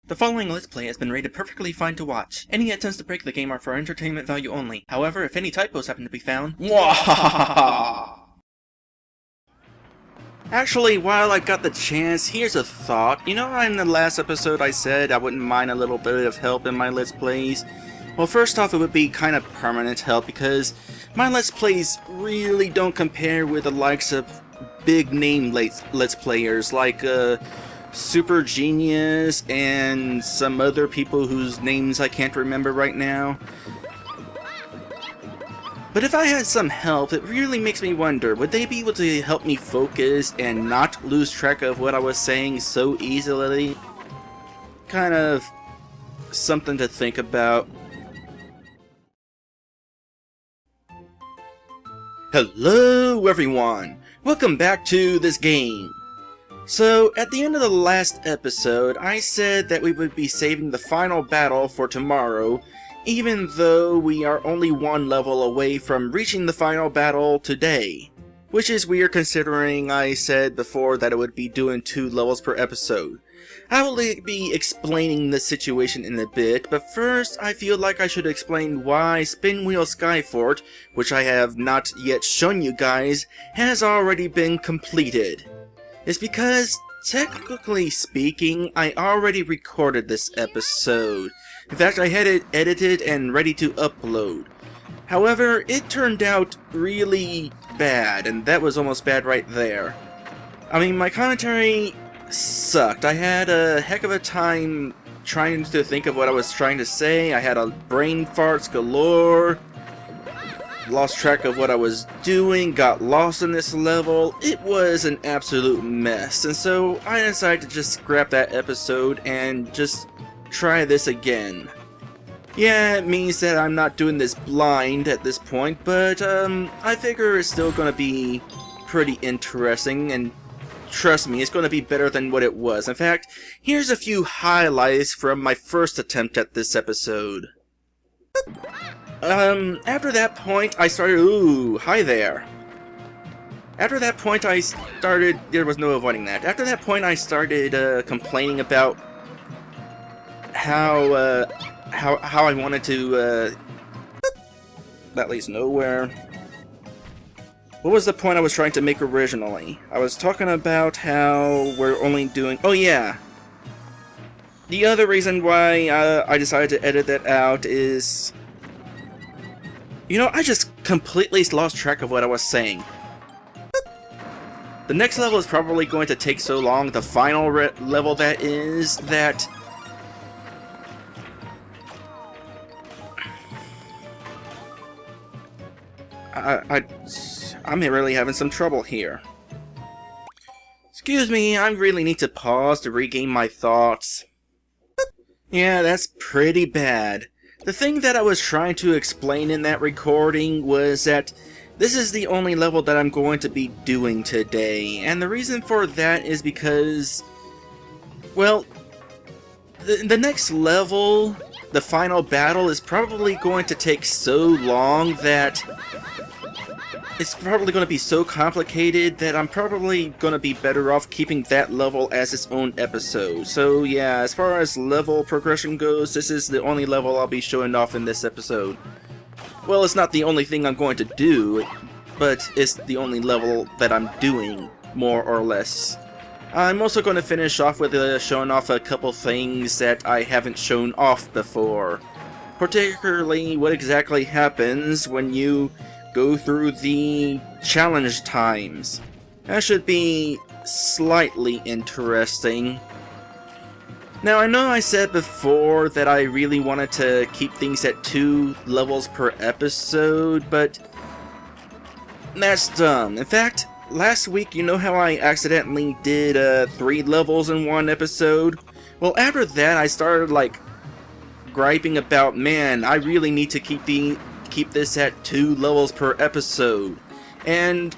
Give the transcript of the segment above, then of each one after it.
The following Let's Play has been rated perfectly fine to watch. Any attempts to break the game are for entertainment value only. However, if any typos happen to be found... Mwahaha! Actually, while I got the chance, here's a thought. You know, in the last episode I said I wouldn't mind a little bit of help in my Let's Plays? Well, first off, it would be kind of permanent help because my Let's Plays really don't compare with the likes of big-name Let's Players like, Super Genius and some other people whose names I can't remember right now. But if I had some help, it really makes me wonder, would they be able to help me focus and not lose track of what I was saying so easily? Kind of something to think about. Hello everyone! Welcome back to this game. So, at the end of the last episode, I said that we would be saving the final battle for tomorrow, even though we are only one level away from reaching the final battle today. Which is weird considering I said before that it would be doing 2 levels per episode. I will be explaining the situation in a bit, but first I feel like I should explain why Spinwheel Skyfort, which I have not yet shown you guys, has already been completed. It's because, technically speaking, I already recorded this episode. In fact, I had it edited and ready to upload. However, it turned out really bad, and that was almost bad right there. I mean, my commentary sucked. I had a heck of a time trying to think of what I was trying to say. I had a brain farts galore. Lost track of what I was doing, got lost in this level. It was an absolute mess, and so I decided to just scrap that episode and just try this again. Yeah, it means that I'm not doing this blind at this point, but I figure it's still gonna be pretty interesting, and trust me, it's gonna be better than what it was. In fact, here's a few highlights from my first attempt at this episode. After that point, I started, ooh, hi there. After that point, there was no avoiding that. After that point, I started, complaining about how I wanted to, that leads nowhere. What was the point I was trying to make originally? I was talking about how we're only doing, oh yeah. The other reason why, I decided to edit that out is... You know, I just completely lost track of what I was saying. The next level is probably going to take so long, the final level that is, that... I'm really having some trouble here. Excuse me, I really need to pause to regain my thoughts. Yeah, that's pretty bad. The thing that I was trying to explain in that recording was that this is the only level that I'm going to be doing today, and the reason for that is because, well, the next level, the final battle, is probably going to take so long that it's probably going to be so complicated that I'm probably going to be better off keeping that level as its own episode. So yeah, as far as level progression goes, this is the only level I'll be showing off in this episode. Well, it's not the only thing I'm going to do, but it's the only level that I'm doing, more or less. I'm also going to finish off with showing off a couple things that I haven't shown off before. Particularly what exactly happens when you go through the challenge times. That should be slightly interesting. Now, I know I said before that I really wanted to keep things at 2 levels per episode, but that's dumb. In fact, last week, you know how I accidentally did 3 levels in one episode? Well, after that, I started, like, griping about, man, I really need to keep this at 2 levels per episode. And,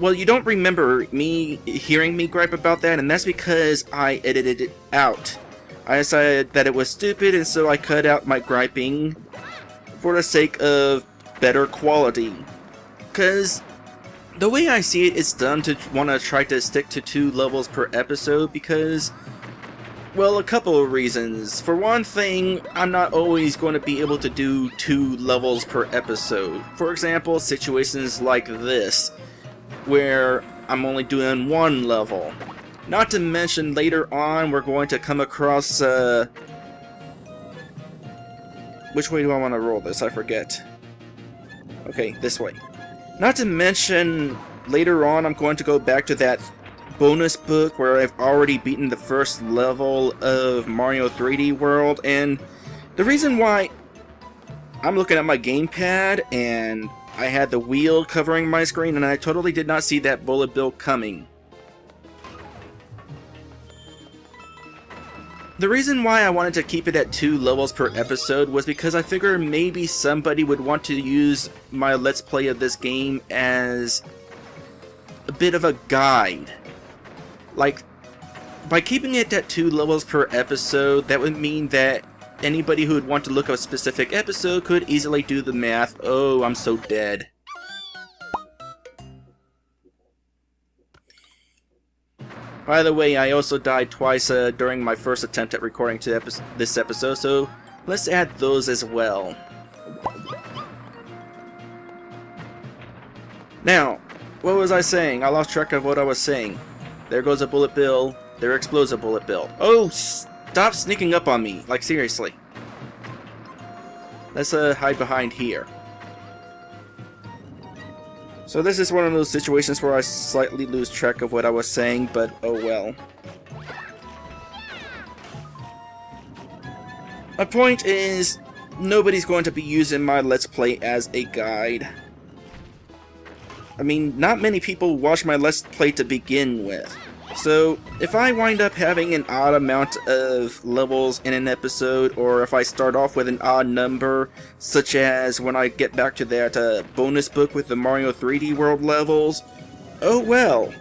well, you don't remember hearing me gripe about that, and that's because I edited it out. I decided that it was stupid, and so I cut out my griping for the sake of better quality. Because the way I see it, it's dumb to want to try to stick to 2 levels per episode, because Well, a couple of reasons. For one thing, I'm not always going to be able to do 2 levels per episode. For example, situations like this, where I'm only doing 1 level. Not to mention, later on, we're going to come across, which way do I want to roll this? I forget. Okay, this way. Not to mention, later on, I'm going to go back to that bonus book where I've already beaten the first level of Mario 3D World, and the reason why I'm looking at my gamepad and I had the wheel covering my screen and I totally did not see that bullet bill coming. The reason why I wanted to keep it at 2 levels per episode was because I figured maybe somebody would want to use my Let's Play of this game as a bit of a guide. Like, by keeping it at 2 levels per episode, that would mean that anybody who would want to look up a specific episode could easily do the math. Oh, I'm so dead. By the way, I also died twice during my first attempt at recording this episode, so let's add those as well. Now, what was I saying? I lost track of what I was saying. There goes a bullet bill. There explodes a bullet bill. Oh, stop sneaking up on me. Like, seriously. Let's hide behind here. So this is one of those situations where I slightly lose track of what I was saying, but oh well. My point is, nobody's going to be using my Let's Play as a guide. I mean, not many people watch my Let's Play to begin with. So, if I wind up having an odd amount of levels in an episode, or if I start off with an odd number, such as when I get back to that bonus book with the Mario 3D World levels, oh well.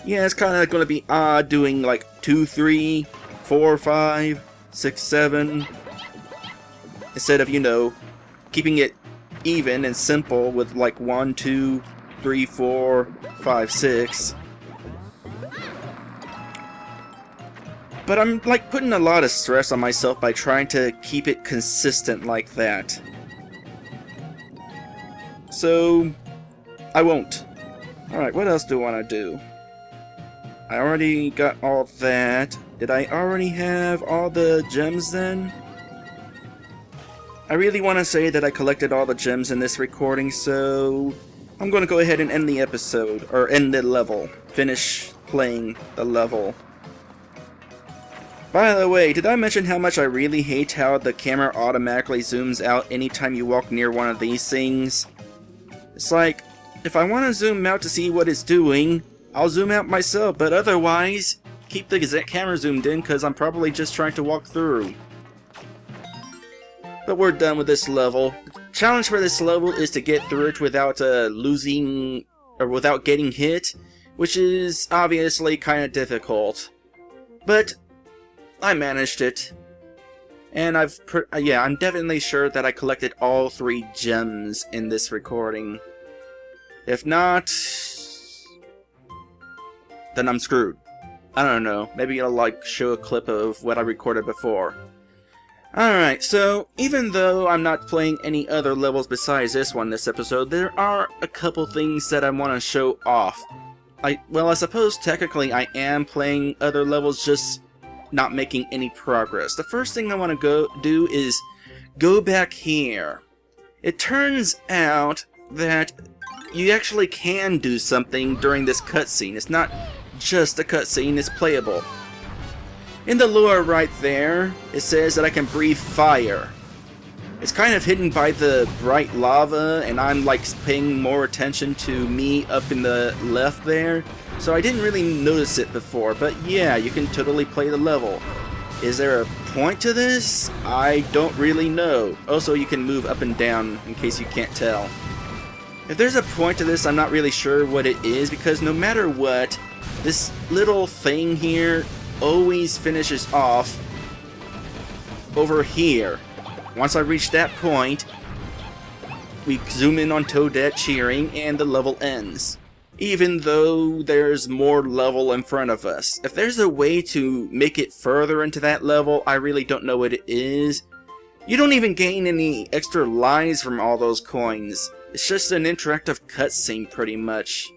Yeah, it's kind of going to be odd doing like 2, 3, 4, 5, 6, 7, instead of, you know, keeping it even and simple with like 1, 2, 3, 4, 5, 6. But I'm like putting a lot of stress on myself by trying to keep it consistent like that. So, I won't. Alright, what else do I want to do? I already got all that. Did I already have all the gems then? I really want to say that I collected all the gems in this recording, so I'm going to go ahead and end the episode, or end the level. Finish playing the level. By the way, did I mention how much I really hate how the camera automatically zooms out anytime you walk near one of these things? It's like, if I want to zoom out to see what it's doing, I'll zoom out myself, but otherwise, keep the camera zoomed in because I'm probably just trying to walk through. But we're done with this level. The challenge for this level is to get through it without losing, or without getting hit, which is obviously kind of difficult. But I managed it. And I'm definitely sure that I collected all 3 gems in this recording. If not, then I'm screwed. I don't know, maybe I'll like show a clip of what I recorded before. Alright, so even though I'm not playing any other levels besides this one this episode, there are a couple things that I want to show off. I suppose technically I am playing other levels, just not making any progress. The first thing I want to go do is go back here. It turns out that you actually can do something during this cutscene. It's not just a cutscene, it's playable. In the lower right there, it says that I can breathe fire. It's kind of hidden by the bright lava, and I'm like paying more attention to me up in the left there, so I didn't really notice it before, but yeah, you can totally play the level. Is there a point to this? I don't really know. Also, you can move up and down in case you can't tell. If there's a point to this, I'm not really sure what it is, because no matter what, this little thing here always finishes off over here. Once I reach that point, we zoom in on Toadette cheering, and the level ends. even though there's more level in front of us. If there's a way to make it further into that level, I really don't know what it is. You don't even gain any extra lives from all those coins. It's just an interactive cutscene pretty much.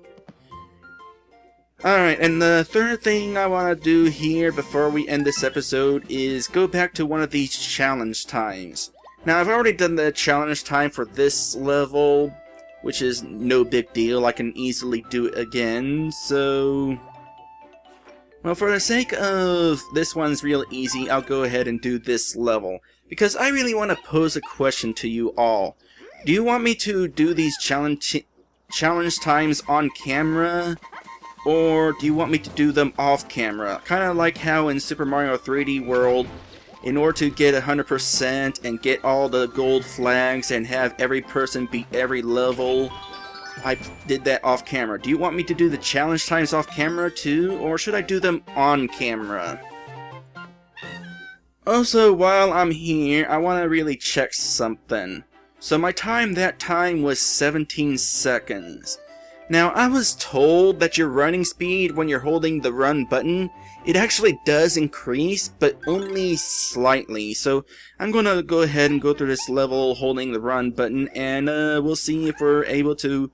Alright, and the third thing I want to do here before we end this episode is go back to one of these challenge times. Now, I've already done the challenge time for this level, which is no big deal. I can easily do it again, so... Well, for the sake of this one's real easy, I'll go ahead and do this level. Because I really want to pose a question to you all. Do you want me to do these challenge times on camera? Or do you want me to do them off camera? Kind of like how in Super Mario 3D World, in order to get 100% and get all the gold flags and have every person beat every level, I did that off camera. Do you want me to do the challenge times off camera too? Or should I do them on camera? Also, while I'm here, I want to really check something. So my time that time was 17 seconds. Now, I was told that your running speed when you're holding the run button, it actually does increase, but only slightly. So I'm going to go ahead and go through this level holding the run button, and we'll see if we're able to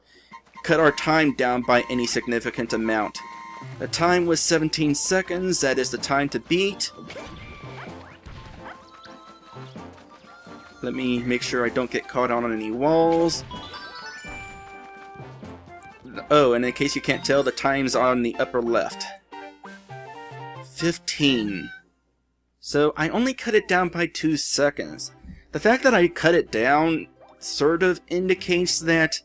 cut our time down by any significant amount. The time was 17 seconds, that is the time to beat. Let me make sure I don't get caught on any walls. Oh, and in case you can't tell, the time's on the upper left. 15. So I only cut it down by 2 seconds. The fact that I cut it down sort of indicates that,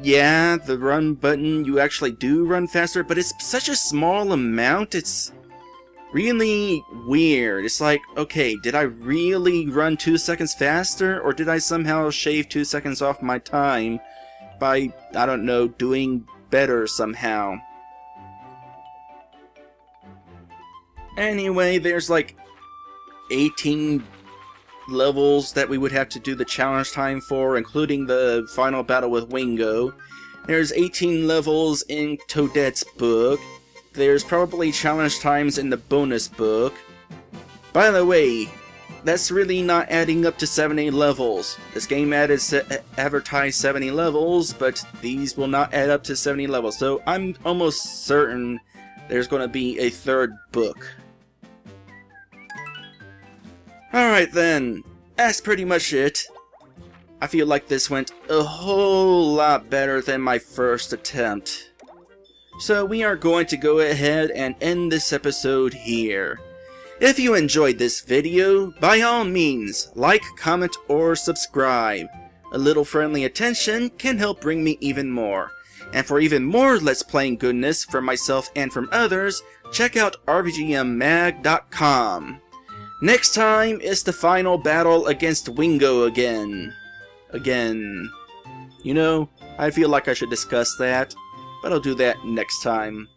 yeah, the run button, you actually do run faster, but it's such a small amount, it's really weird. It's like, okay, did I really run 2 seconds faster, or did I somehow shave 2 seconds off my time by, I don't know, doing better somehow? Anyway, there's like 18 levels that we would have to do the challenge time for, including the final battle with Wingo. There's 18 levels in Toadette's book. There's probably challenge times in the bonus book. By the way, that's really not adding up to 70 levels. This game advertised 70 levels, but these will not add up to 70 levels. So I'm almost certain there's going to be a third book. Alright then, that's pretty much it. I feel like this went a whole lot better than my first attempt. So we are going to go ahead and end this episode here. If you enjoyed this video, by all means, like, comment, or subscribe. A little friendly attention can help bring me even more. And for even more Let's Playing goodness from myself and from others, check out RPGMmag.com. Next time is the final battle against Wingo again. You know, I feel like I should discuss that, but I'll do that next time.